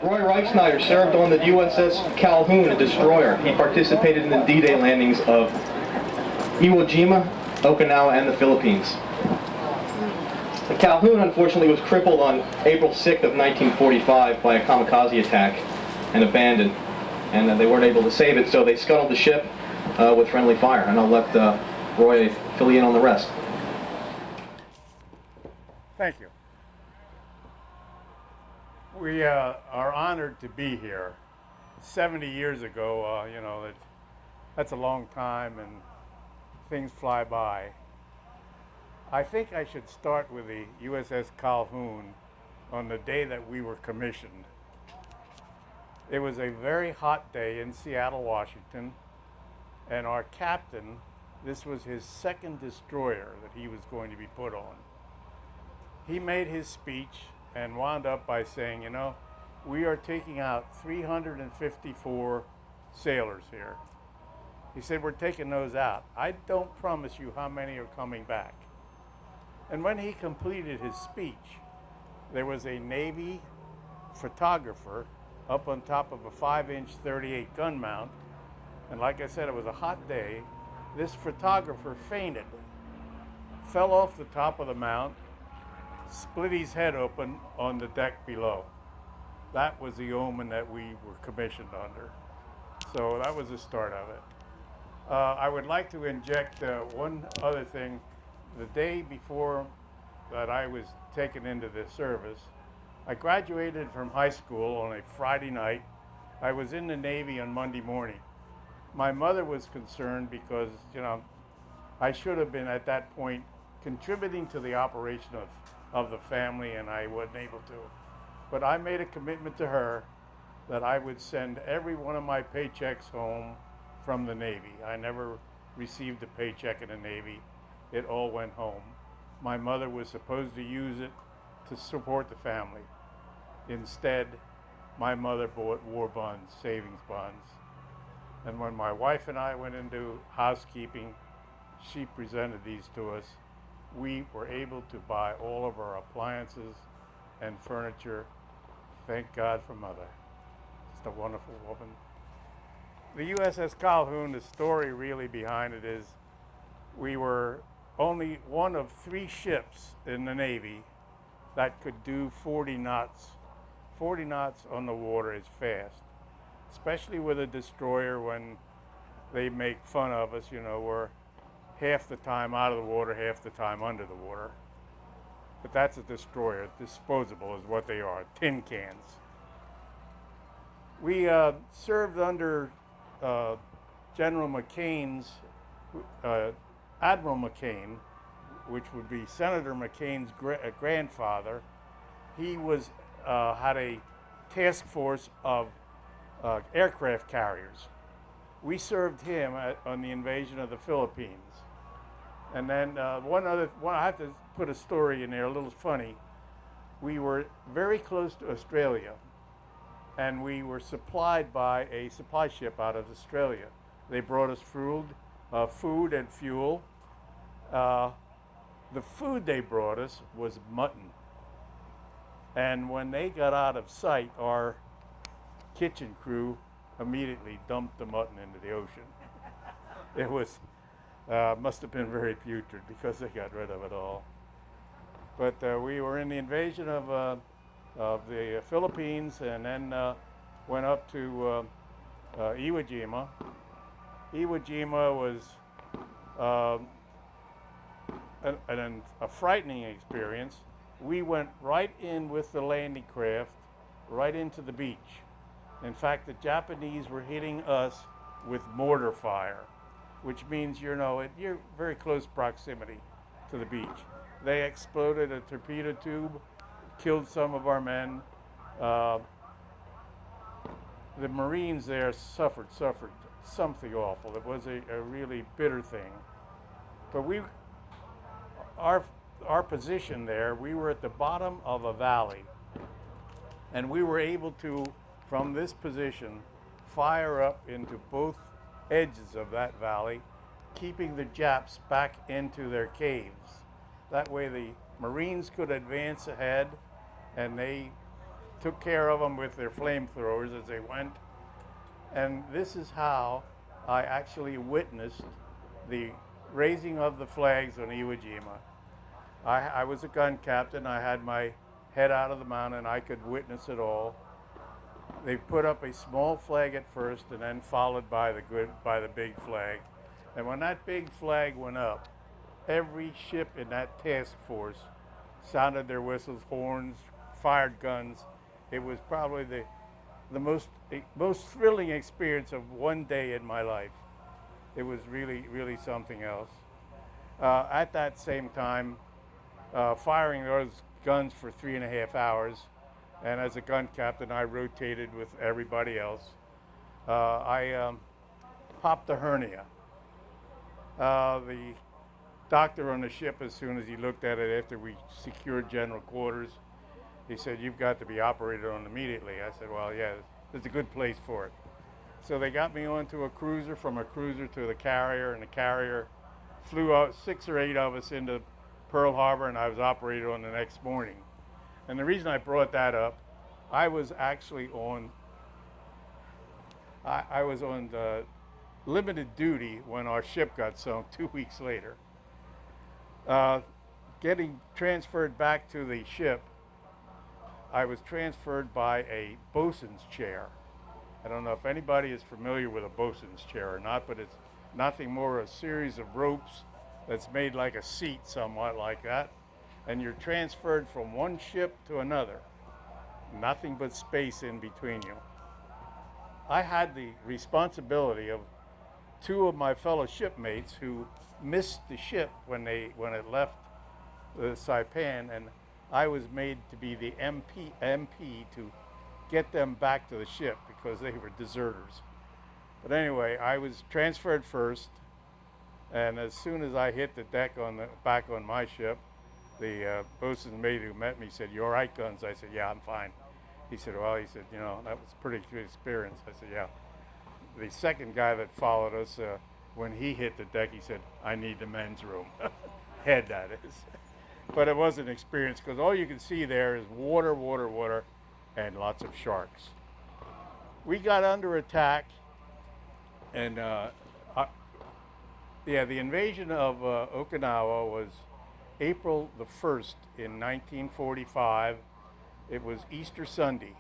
Leroy Reifsnyder served on the USS Calhoun, a destroyer. He participated in the D-Day landings of Iwo Jima, Okinawa, and the Philippines. The Calhoun, unfortunately, was crippled on April 6th of 1945 by a kamikaze attack and abandoned. And they weren't able to save it, so they scuttled the ship with friendly fire. And I'll let Roy fill you in on the rest. Thank you. We are honored to be here. 70 years ago, that's a long time and things fly by. I think I should start with the USS Calhoun on the day that we were commissioned. It was a very hot day in Seattle, Washington, and our captain, this was his second destroyer that he was going to be put on. He made his speech and wound up by saying, we are taking out 354 sailors here. He said, we're taking those out. I don't promise you how many are coming back. And when he completed his speech, there was a Navy photographer up on top of a 5-inch 38 gun mount. And like I said, it was a hot day. This photographer fainted, fell off the top of the mount, split his head open on the deck below. That was the omen that we were commissioned under. So that was the start of it. I would like to inject one other thing. The day before that I was taken into the service, I graduated from high school on a Friday night. I was in the Navy on Monday morning. My mother was concerned because, I should have been at that point contributing to the operation of the family, and I wasn't able to. But I made a commitment to her that I would send every one of my paychecks home from the Navy. I never received a paycheck in the Navy. It all went home. My mother was supposed to use it to support the family. Instead, my mother bought war bonds, savings bonds. And when my wife and I went into housekeeping, she presented these to us. We were able to buy all of our appliances and furniture. Thank God for Mother. Just a wonderful woman. The USS Calhoun, the story really behind it is we were only one of 3 ships in the Navy that could do 40 knots. 40 knots on the water is fast, especially with a destroyer when they make fun of us, we're half the time out of the water, half the time under the water. But that's a destroyer. Disposable is what they are, tin cans. We served under General McCain's, Admiral McCain, which would be Senator McCain's grandfather. He was had a task force of aircraft carriers. We served him on the invasion of the Philippines. And then I have to put a story in there, a little funny. We were very close to Australia, and we were supplied by a supply ship out of Australia. They brought us food and fuel. The food they brought us was mutton. And when they got out of sight, our kitchen crew immediately dumped the mutton into the ocean. It was, must have been very putrid because they got rid of it all. But we were in the invasion of the Philippines, and then went up to Iwo Jima. Iwo Jima was a frightening experience. We went right in with the landing craft, right into the beach. In fact, the Japanese were hitting us with mortar fire, which means you're very close proximity to the beach. They exploded a torpedo tube, killed some of our men. The Marines there suffered something awful. It was a really bitter thing. But our position there, we were at the bottom of a valley, and we were able to, from this position, fire up into both edges of that valley, keeping the Japs back into their caves. That way the Marines could advance ahead, and they took care of them with their flamethrowers as they went. And this is how I actually witnessed the raising of the flags on Iwo Jima. I was a gun captain. I had my head out of the mountain. I could witness it all. They put up a small flag at first, and then followed by the big flag. And when that big flag went up, every ship in that task force sounded their whistles, horns, fired guns. It was probably the most thrilling experience of one day in my life. It was really, really something else. At that same time, firing those guns for 3.5 hours, and as a gun captain, I rotated with everybody else. I popped a hernia. The doctor on the ship, as soon as he looked at it after we secured general quarters, he said, "You've got to be operated on immediately." I said, "Well, yeah, it's a good place for it." So they got me onto a cruiser, from a cruiser to the carrier, and the carrier flew out 6 or 8 of us into Pearl Harbor, and I was operated on the next morning. And the reason I brought that up, I was actually on the limited duty when our ship got sunk 2 weeks later. Getting transferred back to the ship, I was transferred by a Bosons Chair. I don't know if anybody is familiar with a Bosons Chair or not, but it's nothing more a series of ropes that's made like a seat, somewhat like that, and you're transferred from one ship to another. Nothing but space in between you. I had the responsibility of 2 of my fellow shipmates who missed the ship when it left the Saipan, and I was made to be the MP to get them back to the ship because they were deserters. But anyway, I was transferred first, and as soon as I hit the deck back on my ship, the bosun's mate who met me said, "You all right, Guns?" I said, "Yeah, I'm fine." He said, "Well," he said, "you know, that was a pretty good experience." I said, "Yeah." The second guy that followed us, when he hit the deck, he said, "I need the men's room." Head, that is. But it was an experience because all you can see there is water, water, water, and lots of sharks. We got under attack, and the invasion of Okinawa was April the 1st in 1945. It was Easter Sunday.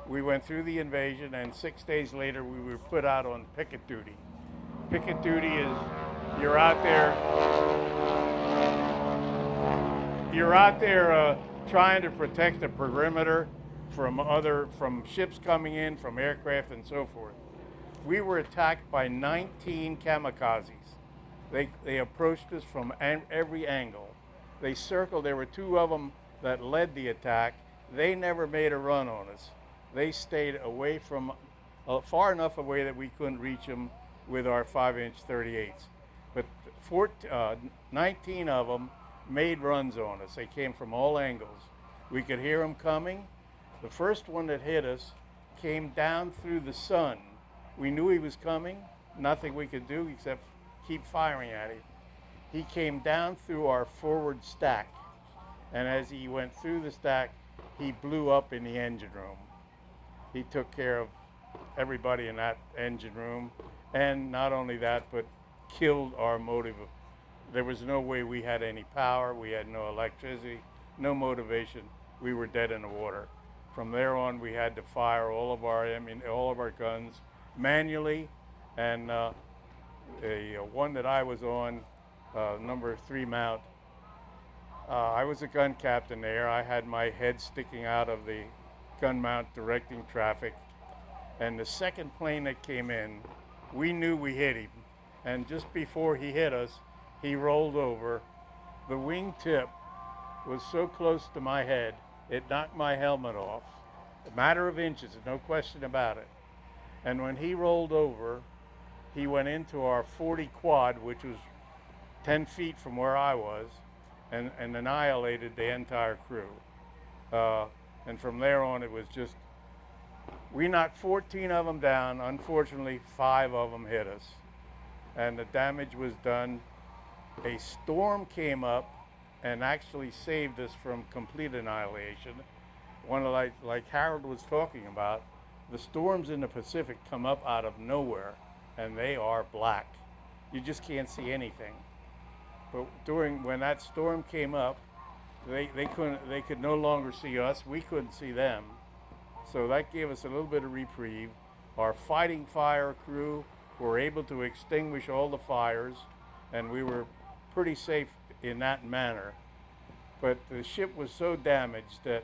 We went through the invasion, and 6 days later we were put out on picket duty. Picket duty is you're out there trying to protect the perimeter from ships coming in, from aircraft, and so forth. We were attacked by 19 kamikazes. They approached us from every angle. They circled. There were 2 of them that led the attack. They never made a run on us. They stayed away from far enough away that we couldn't reach them with our 5-inch .38s. But 19 of them made runs on us. They came from all angles. We could hear them coming. The first one that hit us came down through the sun. We knew he was coming. Nothing we could do except keep firing at him. He came down through our forward stack, and as he went through the stack, he blew up in the engine room. He took care of everybody in that engine room, and not only that, but killed our motive. There was no way we had any power. We had no electricity, no motivation. We were dead in the water. From there on, we had to fire all of our guns manually, and the one that I was on, number 3 mount, I was a gun captain there. I had my head sticking out of the gun mount directing traffic, and the second plane that came in, we knew we hit him, and just before he hit us, he rolled over. The wingtip was so close to my head, it knocked my helmet off. A matter of inches, no question about it. And when he rolled over, he went into our 40 quad, which was 10 feet from where I was, and annihilated the entire crew. And from there on, it was just, we knocked 14 of them down. Unfortunately, 5 of them hit us, and the damage was done. A storm came up and actually saved us from complete annihilation. like Harold was talking about, the storms in the Pacific come up out of nowhere, and they are black. You just can't see anything. But when that storm came up, they could no longer see us. We couldn't see them. So that gave us a little bit of reprieve. Our fighting fire crew were able to extinguish all the fires, and we were pretty safe in that manner. But the ship was so damaged that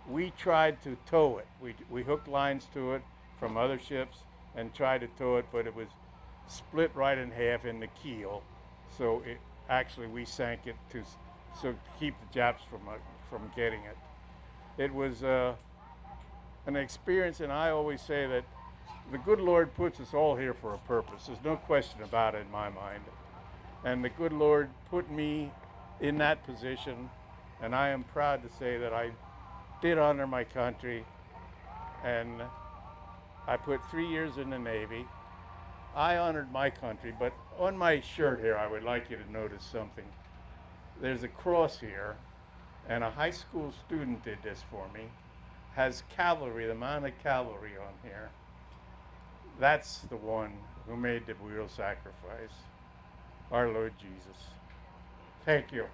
we tried to tow it. We hooked lines to it from other ships and tried to tow it, but it was split right in half in the keel. So we sank it to keep the Japs from getting it. It was an experience, and I always say that the good Lord puts us all here for a purpose. There's no question about it in my mind. And the good Lord put me in that position, and I am proud to say that I did honor my country, and I put 3 years in the Navy. I honored my country, but on my shirt here, I would like you to notice something. There's a cross here, and a high school student did this for me. Has cavalry, the amount of cavalry on here. That's the one who made the real sacrifice, our Lord Jesus. Thank you.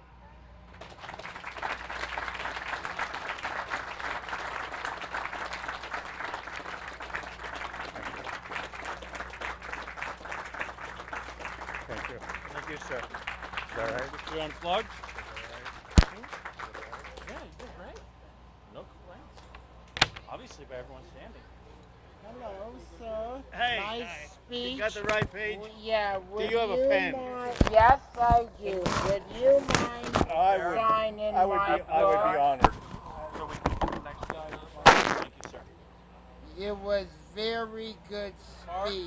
Thank you. Thank you, sir. Is that right? You unplugged? Yeah, you did great. No complaints. Obviously, by everyone standing. Hello, sir. Hey, nice speech. You got the right page? Yeah. Would you have a pen? Yes, I do. Would you mind signing I my would be book? honored. So we next guy. Thank you, sir. It was very good speech.